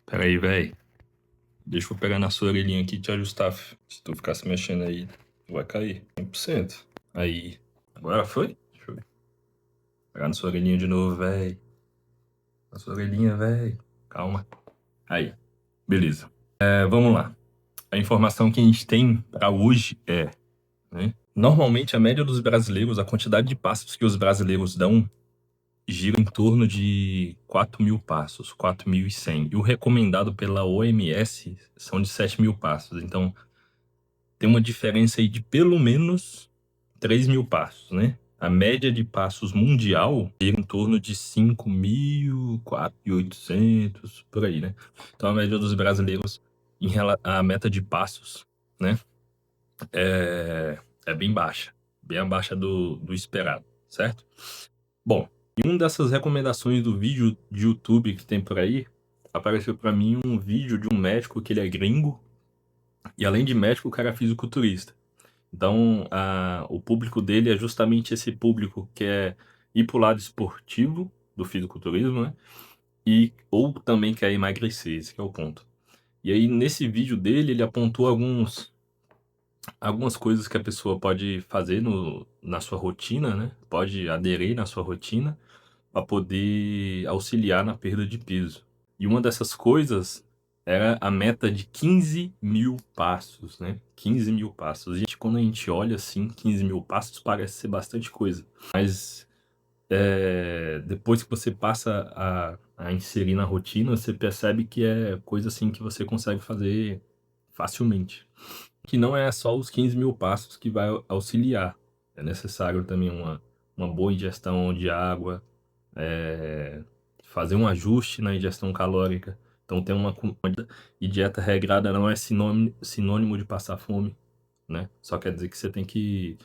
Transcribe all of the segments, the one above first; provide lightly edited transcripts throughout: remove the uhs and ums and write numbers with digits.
Pera aí, velho. Deixa eu pegar na sua orelhinha aqui e te ajustar. Se tu ficar se mexendo aí, tu vai cair. 100%. Aí. Agora foi? Deixa eu ver. Pegar na sua orelhinha de novo, velho. Na sua orelhinha, velho. Calma. Aí. Beleza. Vamos lá. A informação que a gente tem pra hoje é, né? Normalmente a média dos brasileiros, a quantidade de passos que os brasileiros dão gira em torno de 4.000 passos, 4.100. E o recomendado pela OMS são de 7.000 passos. Então, tem uma diferença aí de pelo menos 3.000 passos, né? A média de passos mundial gira em torno de 5.000, 4.800, por aí, né? Então, a média dos brasileiros em relação à meta de passos, né? É bem baixa. Bem abaixo do esperado, certo? Bom, em uma dessas recomendações do vídeo de YouTube que tem por aí, apareceu pra mim um vídeo de um médico que ele é gringo, e além de médico, o cara é fisiculturista. Então, o público dele é justamente esse público que é ir pro lado esportivo do fisiculturismo, né? Ou também quer emagrecer, esse que é o ponto. E aí, nesse vídeo dele, ele apontou algumas coisas que a pessoa pode fazer na sua rotina, né? Pode aderir na sua rotina para poder auxiliar na perda de peso. E uma dessas coisas era a meta de 15.000 passos, né? 15.000 passos. E quando a gente olha assim, 15.000 passos parece ser bastante coisa. Mas depois que você passa a inserir na rotina, você percebe que é coisa assim que você consegue fazer facilmente. Que não é só os 15.000 passos que vai auxiliar. É necessário também uma boa ingestão de água, fazer um ajuste na ingestão calórica. Então, ter uma e dieta regrada não é sinônimo de passar fome, né? Só quer dizer que você tem que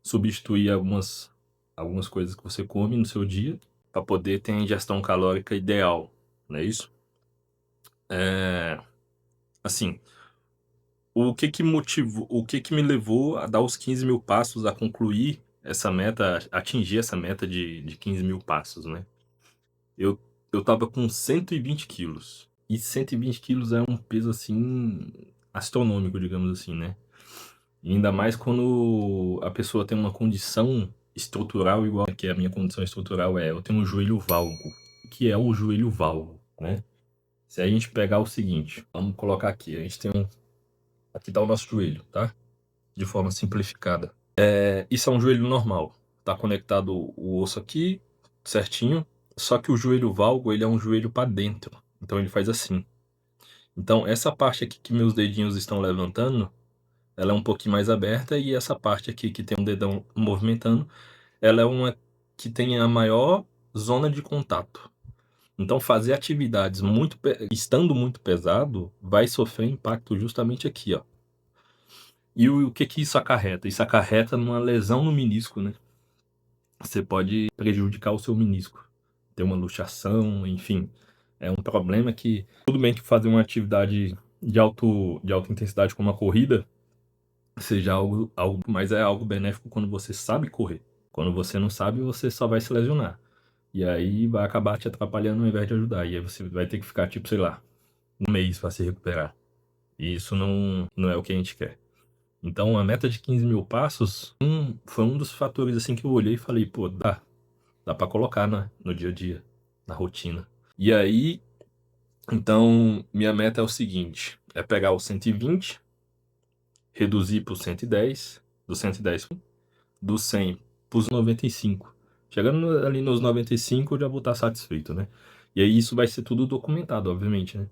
substituir algumas coisas que você come no seu dia para poder ter a ingestão calórica ideal, não é isso? Assim, o que que me levou a dar os 15.000 passos, a concluir essa meta, atingir essa meta de 15.000 passos, né? Eu, eu tava com 120 quilos. E 120 quilos é um peso, assim, astronômico, digamos assim, né? E ainda mais quando a pessoa tem uma condição estrutural igual que a minha condição estrutural é. Eu tenho um joelho valgo. O que é o joelho valgo, né? Se a gente pegar o seguinte, vamos colocar aqui. A gente tem aqui tá o nosso joelho, tá? De forma simplificada. Isso é um joelho normal. Tá conectado o osso aqui, certinho. Só que o joelho valgo, ele é um joelho para dentro. Então ele faz assim. Então essa parte aqui que meus dedinhos estão levantando, ela é um pouquinho mais aberta, e essa parte aqui que tem um dedão movimentando, ela é uma que tem a maior zona de contato. Então fazer atividades estando muito pesado, vai sofrer impacto justamente aqui, ó. E o que que isso acarreta? Isso acarreta numa lesão no menisco, né? Você pode prejudicar o seu menisco, ter uma luxação, enfim. É um problema que, tudo bem que fazer uma atividade de alta intensidade como a corrida seja algo, mas é algo benéfico quando você sabe correr. Quando você não sabe, você só vai se lesionar. E aí vai acabar te atrapalhando ao invés de ajudar. E aí você vai ter que ficar, tipo, sei lá, um mês para se recuperar. E isso não é o que a gente quer. Então, a meta de 15.000 passos foi um dos fatores assim que eu olhei e falei, pô, dá para colocar no dia a dia, na rotina. E aí, então, minha meta é o seguinte, é pegar o 120, reduzir para o 110, do 110, do 100 para os 95. Chegando ali nos 95, eu já vou estar satisfeito, né? E aí isso vai ser tudo documentado, obviamente, né?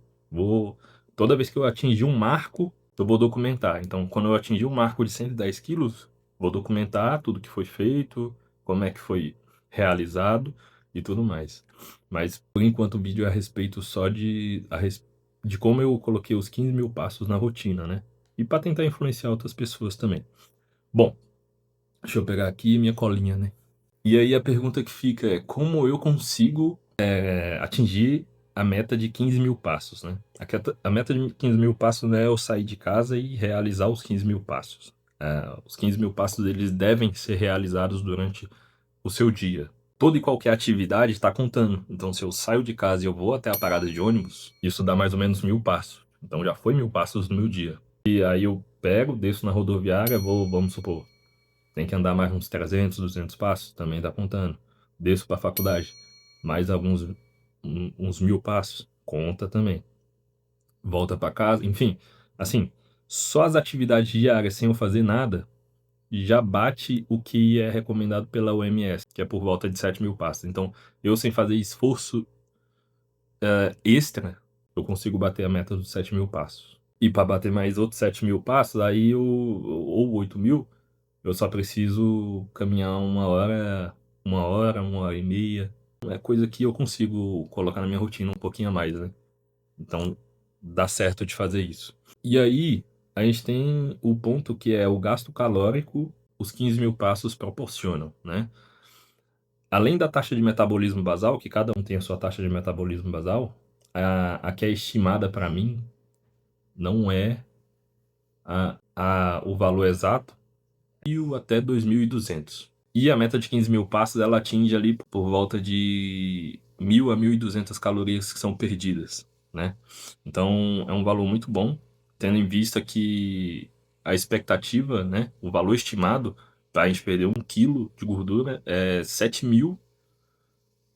Toda vez que eu atingir um marco, eu vou documentar. Então, quando eu atingir um marco de 110 quilos, vou documentar tudo que foi feito, como é que foi realizado e tudo mais. Mas, por enquanto, o vídeo é a respeito só de como eu coloquei os 15.000 passos na rotina, né? E para tentar influenciar outras pessoas também. Bom, deixa eu pegar aqui minha colinha, né? E aí a pergunta que fica é como eu consigo atingir a meta de 15.000 passos, né? A meta de 15.000 passos não é eu sair de casa e realizar os 15.000 passos. Os 15.000 passos eles devem ser realizados durante o seu dia. toda e qualquer atividade está contando. Então, se eu saio de casa e eu vou até a parada de ônibus, isso dá mais ou menos 1000 passos. Então, já foi 1000 passos no meu dia. E aí eu pego, desço na rodoviária, vou, vamos supor, tem que andar mais uns 300, 200 passos, também dá contando. Desço para a faculdade, mais alguns uns 1000 passos, conta também. Volta para casa, enfim, assim, só as atividades diárias sem eu fazer nada já bate o que é recomendado pela OMS, que é por volta de 7.000 passos. Então, eu sem fazer esforço extra, eu consigo bater a meta dos 7.000 passos. E para bater mais outros 7.000 passos, aí eu, ou 8.000, eu só preciso caminhar uma hora e meia. É coisa que eu consigo colocar na minha rotina um pouquinho a mais, né? Então, dá certo de fazer isso. E aí, a gente tem o ponto que é o gasto calórico, os 15.000 passos proporcionam, né? Além da taxa de metabolismo basal, que cada um tem a sua taxa de metabolismo basal, a que é estimada para mim não é o valor exato, 1.000 até 2.200. E a meta de 15.000 passos, ela atinge ali por volta de 1.000 a 1.200 calorias que são perdidas, né? Então, é um valor muito bom, tendo em vista que a expectativa, né, o valor estimado para a gente perder 1 quilo de gordura é 7.000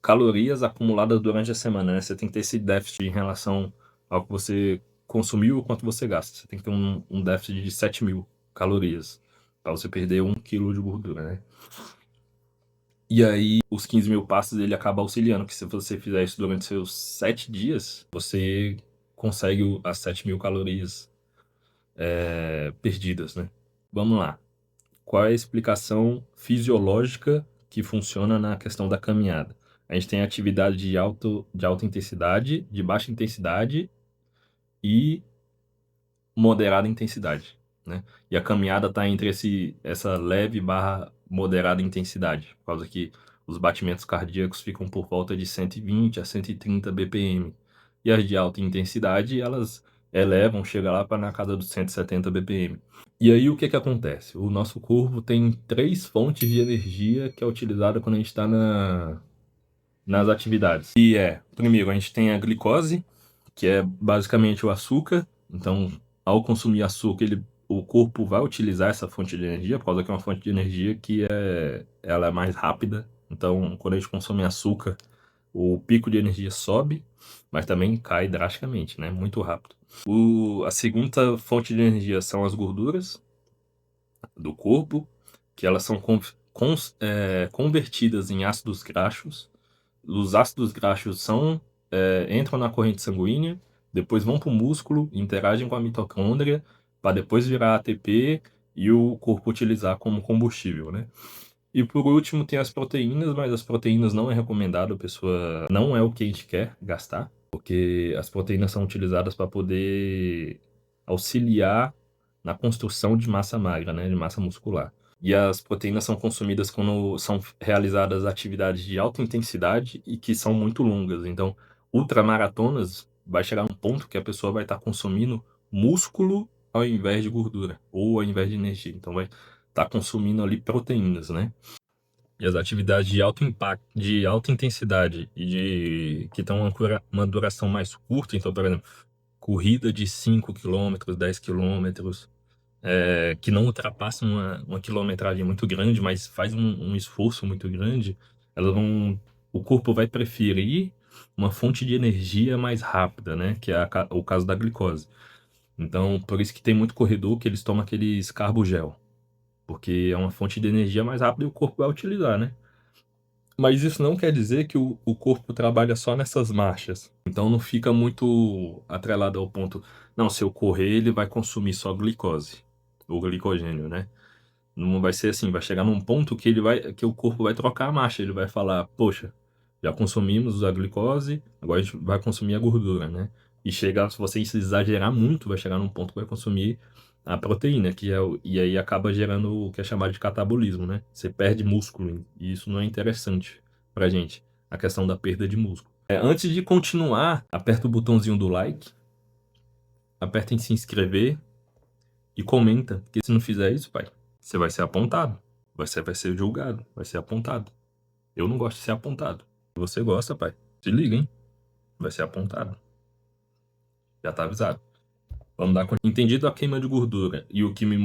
calorias acumuladas durante a semana, né? Você tem que ter esse déficit em relação ao que você consumiu e quanto você gasta. Você tem que ter um déficit de 7.000 calorias para você perder 1 quilo de gordura, né? E aí, os 15.000 passos, ele acaba auxiliando, que se você fizer isso durante seus 7 dias, você consegue as 7.000 calorias perdidas, né? Vamos lá. Qual é a explicação fisiológica que funciona na questão da caminhada? A gente tem atividade de alta intensidade, de baixa intensidade e moderada intensidade, né? E a caminhada está entre essa leve barra moderada intensidade, por causa que os batimentos cardíacos ficam por volta de 120 a 130 BPM. E as de alta intensidade, elas elevam, chega lá para na casa dos 170 BPM. E aí o que que acontece? O nosso corpo tem 3 fontes de energia que é utilizada quando a gente está nas atividades. E primeiro, a gente tem a glicose, que é basicamente o açúcar. Então, ao consumir açúcar, o corpo vai utilizar essa fonte de energia, por causa que é uma fonte de energia ela é mais rápida. Então, quando a gente consome açúcar, o pico de energia sobe, mas também cai drasticamente, né? Muito rápido. A segunda fonte de energia são as gorduras do corpo, que elas são convertidas em ácidos graxos. Os ácidos graxos entram na corrente sanguínea, depois vão para o músculo, interagem com a mitocôndria, para depois virar ATP e o corpo utilizar como combustível, né? E por último tem as proteínas, mas as proteínas não é recomendado, a pessoa não é o que a gente quer gastar, porque as proteínas são utilizadas para poder auxiliar na construção de massa magra, né, de massa muscular. E as proteínas são consumidas quando são realizadas atividades de alta intensidade e que são muito longas. Então, ultramaratonas vai chegar um ponto que a pessoa vai estar consumindo músculo ao invés de gordura, ou ao invés de energia. Então, vai estar consumindo ali proteínas, né? E as atividades de alto impacto, de alta intensidade e que têm uma duração mais curta, então, por exemplo, corrida de 5 km, 10 km, que não ultrapassam uma quilometragem muito grande, mas faz um esforço muito grande, o corpo vai preferir uma fonte de energia mais rápida, né? Que é o caso da glicose. Então, por isso que tem muito corredor que eles tomam aqueles carbogel, porque é uma fonte de energia mais rápida e o corpo vai utilizar, né? Mas isso não quer dizer que o corpo trabalha só nessas marchas. Então não fica muito atrelado ao ponto, não, se eu correr ele vai consumir só glicose, ou glicogênio, né? Não vai ser assim, vai chegar num ponto que o corpo vai trocar a marcha, ele vai falar, poxa, já consumimos a glicose, agora a gente vai consumir a gordura, né? E se você exagerar muito, vai chegar num ponto que vai consumir a proteína, e aí acaba gerando o que é chamado de catabolismo, né? Você perde músculo, e isso não é interessante pra gente, a questão da perda de músculo. Antes de continuar, aperta o botãozinho do like, aperta em se inscrever e comenta, porque se não fizer isso, pai, você vai ser apontado, vai ser julgado, vai ser apontado. Eu não gosto de ser apontado. Se você gosta, pai, se liga, hein? Vai ser apontado. Já tá avisado. Vamos dar entendido a queima de gordura e o que me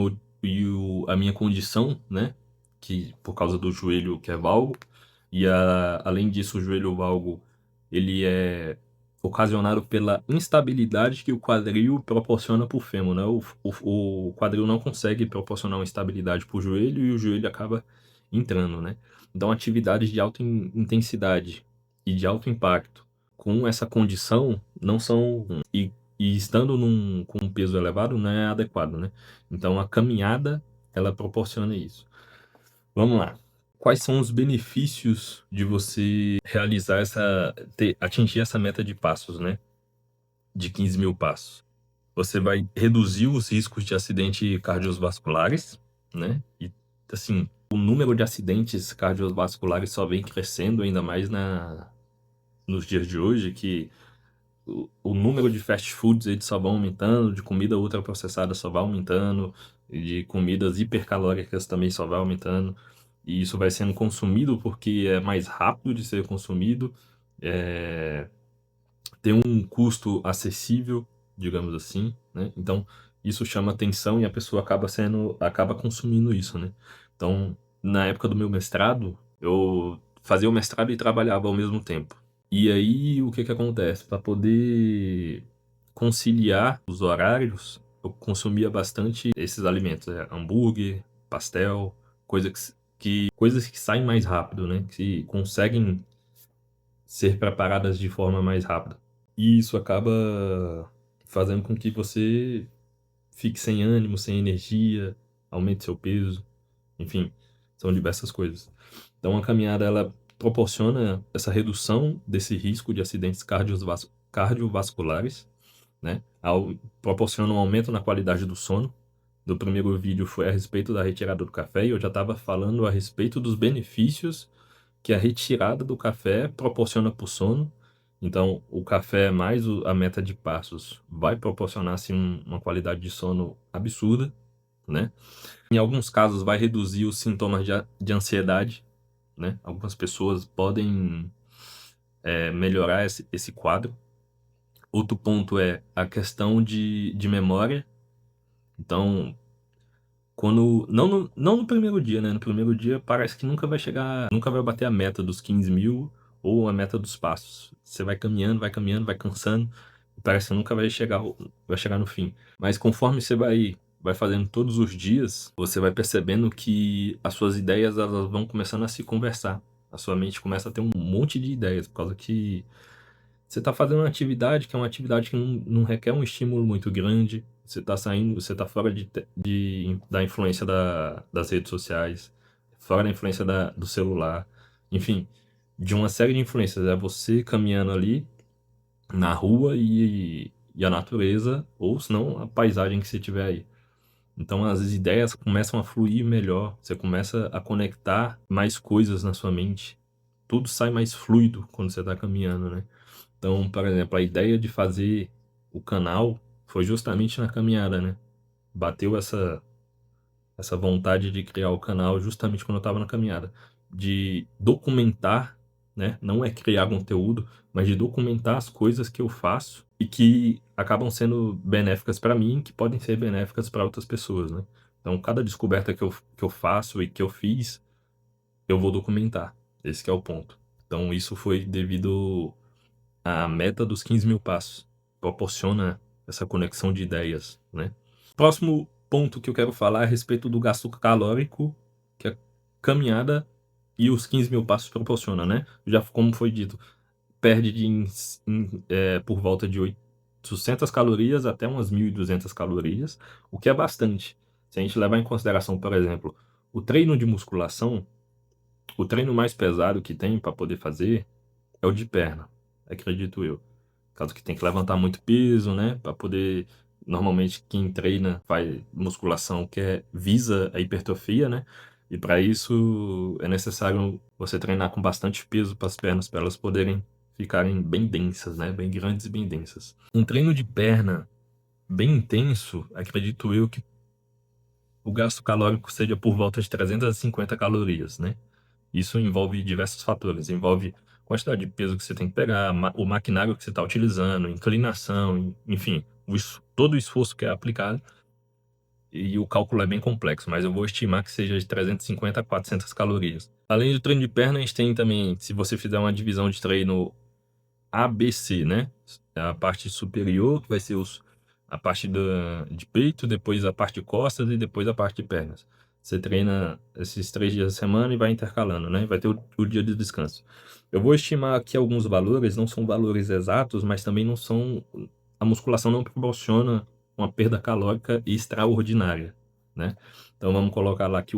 a minha condição, né? Que por causa do joelho que é valgo, e além disso, o joelho valgo ele é ocasionado pela instabilidade que o quadril proporciona para o fêmur, né? O quadril não consegue proporcionar uma estabilidade para o joelho e o joelho acaba entrando, né? Então, atividades de alta intensidade e de alto impacto com essa condição não são e estando com um peso elevado não é adequado, né? Então a caminhada ela proporciona isso. Vamos lá. Quais são os benefícios de você realizar atingir essa meta de passos, né? De 15 mil passos. Você vai reduzir os riscos de acidentes cardiovasculares, né? E assim, o número de acidentes cardiovasculares só vem crescendo ainda mais nos dias de hoje, que o número de fast foods eles só vão aumentando, de comida ultraprocessada só vai aumentando, e de comidas hipercalóricas também só vai aumentando. E isso vai sendo consumido porque é mais rápido de ser consumido, é, tem um custo acessível, digamos assim, né? Então, isso chama atenção e a pessoa acaba consumindo isso, né? Então, na época do meu mestrado, eu fazia o mestrado e trabalhava ao mesmo tempo. E aí, o que que acontece? Para poder conciliar os horários, eu consumia bastante esses alimentos, hambúrguer, pastel, coisas que saem mais rápido, né? Que conseguem ser preparadas de forma mais rápida. E isso acaba fazendo com que você fique sem ânimo, sem energia, aumente seu peso, enfim, são diversas coisas. Então a caminhada ela proporciona essa redução desse risco de acidentes cardiovasculares, né? Proporciona um aumento na qualidade do sono. Do primeiro vídeo foi a respeito da retirada do café e eu já estava falando a respeito dos benefícios que a retirada do café proporciona para o sono. Então, o café mais a meta de passos vai proporcionar assim, uma qualidade de sono absurda, né? Em alguns casos, vai reduzir os sintomas de ansiedade, né? Algumas pessoas podem melhorar esse quadro. Outro ponto é a questão de memória. Então, não no primeiro dia, né? No primeiro dia parece que nunca vai chegar, nunca vai bater a meta dos 15 mil ou a meta dos passos. Você vai caminhando, vai cansando, e parece que nunca vai chegar no fim. Mas conforme você vai fazendo todos os dias, você vai percebendo que as suas ideias elas vão começando a se conversar. A sua mente começa a ter um monte de ideias, por causa que você está fazendo uma atividade que é uma atividade que não requer um estímulo muito grande. Você está saindo, você está fora da influência das redes sociais, fora da influência do celular, enfim, de uma série de influências. É você caminhando ali na rua e a natureza, ou senão a paisagem que você tiver aí. Então as ideias começam a fluir melhor, você começa a conectar mais coisas na sua mente. Tudo sai mais fluido quando você está caminhando, né? Então, por exemplo, a ideia de fazer o canal foi justamente na caminhada, né? Bateu essa vontade de criar o canal justamente quando eu estava na caminhada. De documentar, né? Não é criar conteúdo, mas de documentar as coisas que eu faço e que acabam sendo benéficas para mim, que podem ser benéficas para outras pessoas, né? Então, cada descoberta que eu faço e que eu fiz, eu vou documentar. Esse que é o ponto. Então, isso foi devido a meta dos 15 mil passos proporciona essa conexão de ideias, né? Próximo ponto que eu quero falar é a respeito do gasto calórico que a caminhada e os 15 mil passos proporciona, né? Já como foi dito, perde por volta de 800 calorias até umas 1.200 calorias, o que é bastante. Se a gente levar em consideração, por exemplo, o treino de musculação, o treino mais pesado que tem para poder fazer é o de perna, acredito eu. Caso que tem que levantar muito peso, né? Para poder. Normalmente, quem treina faz musculação visa a hipertrofia, né? E para isso é necessário você treinar com bastante peso para as pernas, para elas poderem ficarem bem densas, né? Bem grandes e bem densas. Um treino de perna bem intenso, acredito eu que o gasto calórico seja por volta de 350 calorias, né? Isso envolve diversos fatores, envolve quantidade de peso que você tem que pegar, o maquinário que você está utilizando, inclinação, enfim, todo o esforço que é aplicado, e o cálculo é bem complexo, mas eu vou estimar que seja de 350 a 400 calorias. Além do treino de perna, a gente tem também, se você fizer uma divisão de treino ABC, né? A parte superior, que vai ser a parte de peito, depois a parte de costas e depois a parte de pernas. Você treina esses 3 dias da semana e vai intercalando, né? Vai ter o dia de descanso. Eu vou estimar aqui alguns valores, não são valores exatos, mas também não são. A musculação não proporciona uma perda calórica extraordinária, né? Então vamos colocar lá que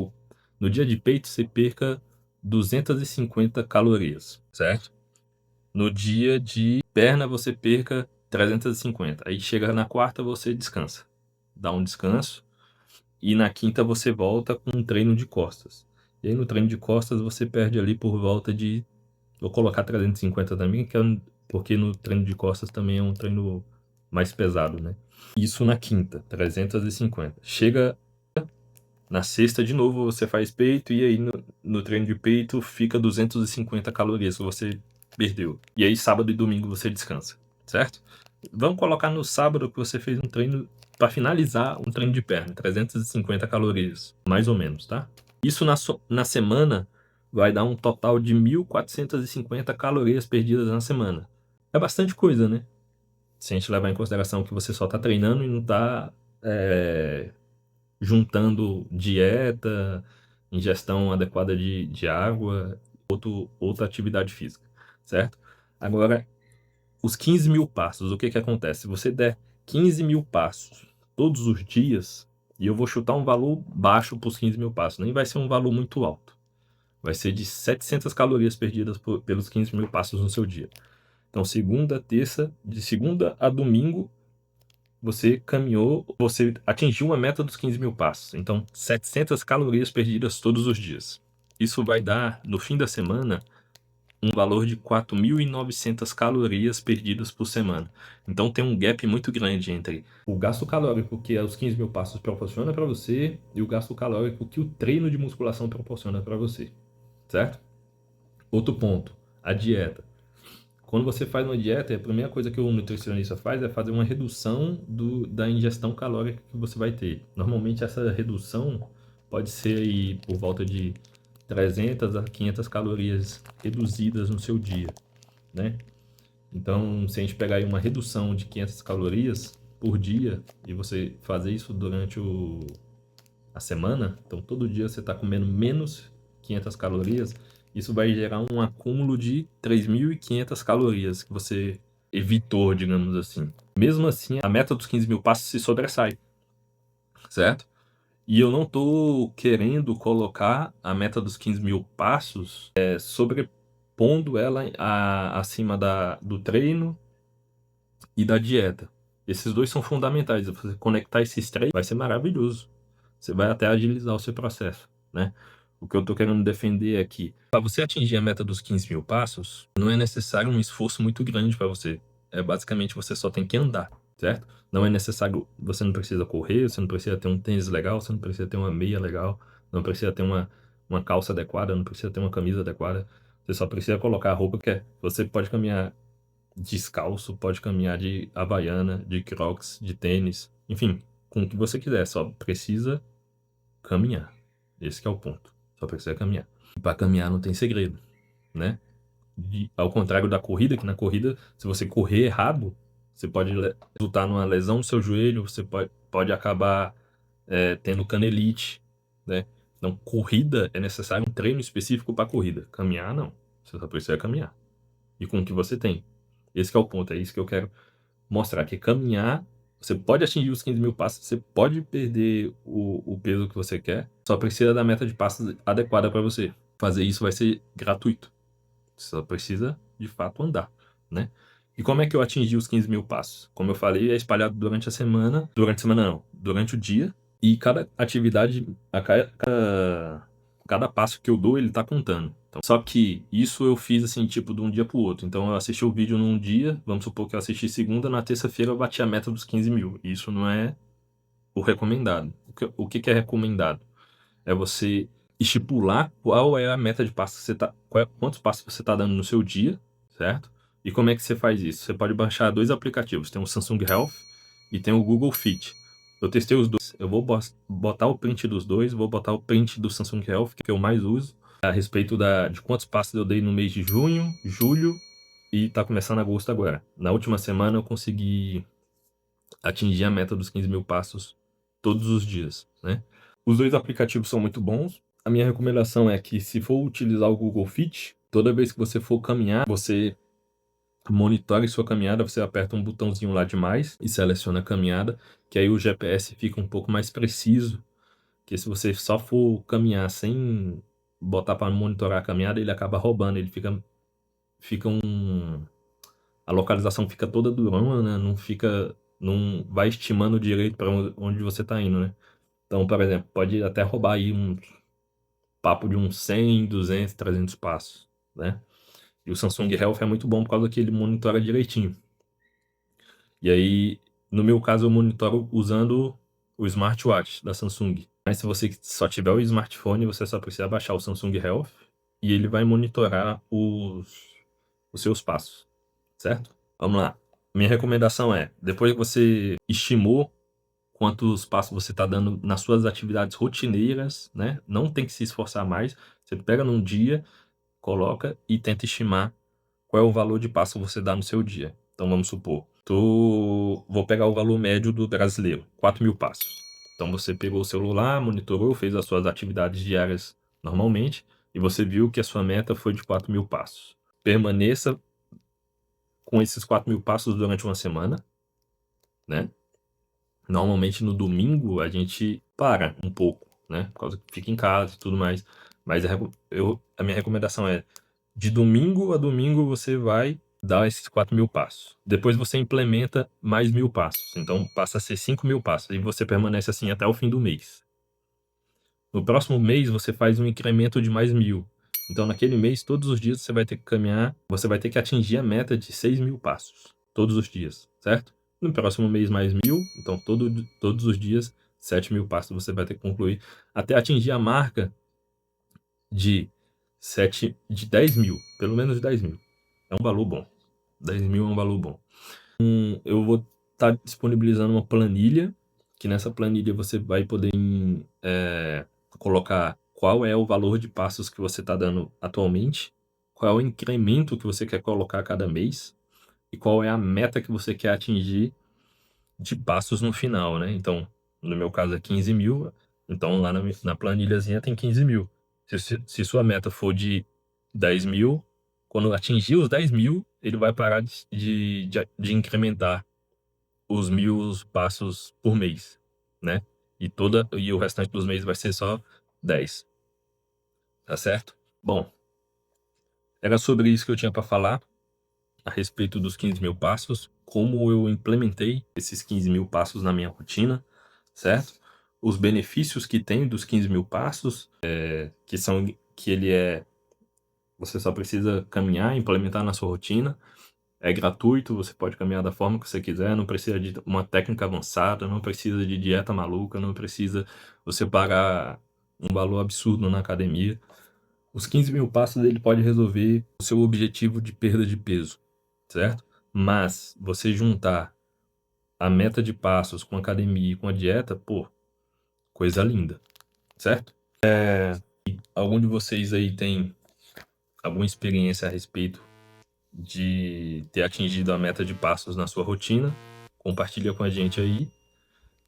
no dia de peito você perca 250 calorias, certo? No dia de perna você perca 350. Aí chega na quarta você descansa. Dá um descanso. E na quinta você volta com um treino de costas. E aí no treino de costas você perde ali por volta de... Vou colocar 350 também, porque no treino de costas também é um treino mais pesado, né? Isso na quinta, 350. Chega na sexta de novo você faz peito e aí no treino de peito fica 250 calorias que você perdeu. E aí sábado e domingo você descansa, certo? Vamos colocar no sábado que você fez um treino para finalizar um treino de perna, 350 calorias, mais ou menos, tá? Isso na semana vai dar um total de 1.450 calorias perdidas na semana. É bastante coisa, né? Se a gente levar em consideração que você só tá treinando e não tá juntando dieta, ingestão adequada de água, outra atividade física, certo? Agora, os 15 mil passos, o que que acontece? Se você der 15 mil passos todos os dias, e eu vou chutar um valor baixo para os 15 mil passos, nem vai ser um valor muito alto. Vai ser de 700 calorias perdidas pelos 15 mil passos no seu dia. Então, de segunda a domingo, você caminhou, você atingiu uma meta dos 15 mil passos. Então, 700 calorias perdidas todos os dias. Isso vai dar, no fim da semana, um valor de 4.900 calorias perdidas por semana. Então, tem um gap muito grande entre o gasto calórico que os 15 mil passos proporciona para você e o gasto calórico que o treino de musculação proporciona para você, certo? Outro ponto, a dieta. Quando você faz uma dieta, a primeira coisa que o nutricionista faz é fazer uma redução da ingestão calórica que você vai ter. Normalmente essa redução pode ser aí por volta de 300 a 500 calorias reduzidas no seu dia, né? Então, se a gente pegar aí uma redução de 500 calorias por dia e você fazer isso durante a semana, então todo dia você está comendo menos 500 calorias, isso vai gerar um acúmulo de 3.500 calorias que você evitou, digamos assim. Mesmo assim, a meta dos 15 mil passos se sobressai, certo? E eu não estou querendo colocar a meta dos 15 mil passos sobrepondo ela acima do treino e da dieta. Esses dois são fundamentais. Se você conectar esses três, vai ser maravilhoso. Você vai até agilizar o seu processo, né? O que eu tô querendo defender é que, para você atingir a meta dos 15 mil passos, não é necessário um esforço muito grande para você. É basicamente você só tem que andar, certo? Não é necessário, você não precisa correr, você não precisa ter um tênis legal, você não precisa ter uma meia legal, não precisa ter uma calça adequada, não precisa ter uma camisa adequada. Você só precisa colocar a roupa que quer. Você pode caminhar descalço, pode caminhar de havaiana, de crocs, de tênis, enfim, com o que você quiser, só precisa caminhar. Esse que é o ponto. Só precisa caminhar. E para caminhar não tem segredo, né? Ao contrário da corrida, que na corrida, se você correr errado, você pode resultar numa lesão no seu joelho, você pode acabar tendo canelite, né? Então, corrida é necessário um treino específico para corrida. Caminhar, não. Você só precisa caminhar. E com o que você tem. Esse que é o ponto, é isso que eu quero mostrar, que caminhar, você pode atingir os 15 mil passos, você pode perder o peso que você quer, só precisa da meta de passos adequada para você. Fazer isso vai ser gratuito. Você só precisa, de fato, andar, né? E como é que eu atingi os 15 mil passos? Como eu falei, é espalhado durante a semana não, durante o dia, e cada atividade, cada passo que eu dou, ele tá contando. Então, só que isso eu fiz assim, tipo, de um dia pro outro. Então eu assisti o vídeo num dia, vamos supor que eu assisti segunda, na terça-feira eu bati a meta dos 15 mil. Isso não é o recomendado. O que que é recomendado? É você estipular qual é a meta de passos que você tá, quantos passos você está dando no seu dia, certo? E como é que você faz isso? Você pode baixar 2 aplicativos, tem o Samsung Health e tem o Google Fit. Eu testei os dois, eu vou botar o print dos dois, vou botar o print do Samsung Health, que eu mais uso, a respeito de quantos passos eu dei no mês de junho, julho e tá começando agosto agora. Na última semana eu consegui atingir a meta dos 15 mil passos todos os dias, né? Os dois aplicativos são muito bons. A minha recomendação é que, se for utilizar o Google Fit, toda vez que você for caminhar, você monitore sua caminhada, você aperta um botãozinho lá de mais e seleciona a caminhada, que aí o GPS fica um pouco mais preciso, que se você só for caminhar sem botar para monitorar a caminhada, ele acaba roubando, ele fica a localização fica toda durona, né? Não vai estimando direito para onde você está indo, né? Então, por exemplo, pode até roubar aí um papo de uns 100, 200, 300 passos, né? E o Samsung Health é muito bom por causa que ele monitora direitinho. E aí, no meu caso, eu monitoro usando o smartwatch da Samsung. Mas se você só tiver o smartphone, você só precisa baixar o Samsung Health e ele vai monitorar os seus passos, certo? Vamos lá. Minha recomendação é, depois que você estimou quantos passos você está dando nas suas atividades rotineiras, né? Não tem que se esforçar mais. Você pega num dia, coloca e tenta estimar qual é o valor de passo que você dá no seu dia. Então vamos supor, vou pegar o valor médio do brasileiro, 4 mil passos. Então você pegou o celular, monitorou, fez as suas atividades diárias normalmente e você viu que a sua meta foi de 4 mil passos. Permaneça com esses 4 mil passos durante uma semana, né? Normalmente no domingo a gente para um pouco, né? Por causa que fica em casa e tudo mais. Mas a minha recomendação é, de domingo a domingo você vai dar esses 4 mil passos. Depois você implementa mais 1.000 passos. Então passa a ser 5 mil passos. E você permanece assim até o fim do mês. No próximo mês você faz um incremento de mais 1.000. Então naquele mês, todos os dias você vai ter que caminhar, você vai ter que atingir a meta de 6 mil passos. Todos os dias, certo? No próximo mês mais 1.000, então todos os dias 7 mil passos você vai ter que concluir até atingir a marca de 10 mil, pelo menos 10 mil. É um valor bom. 10 mil é um valor bom. Eu vou estar disponibilizando uma planilha, que nessa planilha você vai poder colocar qual é o valor de passos que você está dando atualmente, qual é o incremento que você quer colocar a cada mês e qual é a meta que você quer atingir de passos no final, né? Então, no meu caso é 15 mil, então lá na planilhazinha tem 15 mil. Se sua meta for de 10 mil, quando atingir os 10 mil, ele vai parar de incrementar os 1.000 passos por mês, né? E o restante dos meses vai ser só 10, tá certo? Bom, era sobre isso que eu tinha para falar a respeito dos 15 mil passos, como eu implementei esses 15 mil passos na minha rotina, certo? Os benefícios que tem dos 15 mil passos, você só precisa caminhar, implementar na sua rotina, é gratuito, você pode caminhar da forma que você quiser, não precisa de uma técnica avançada, não precisa de dieta maluca, não precisa você pagar um valor absurdo na academia. Os 15 mil passos ele pode resolver o seu objetivo de perda de peso, certo? Mas você juntar a meta de passos com a academia e com a dieta, pô, coisa linda, certo? Algum de vocês aí tem alguma experiência a respeito de ter atingido a meta de passos na sua rotina? Compartilha com a gente aí,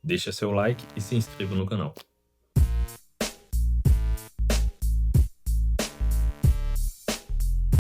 deixa seu like e se inscreva no canal.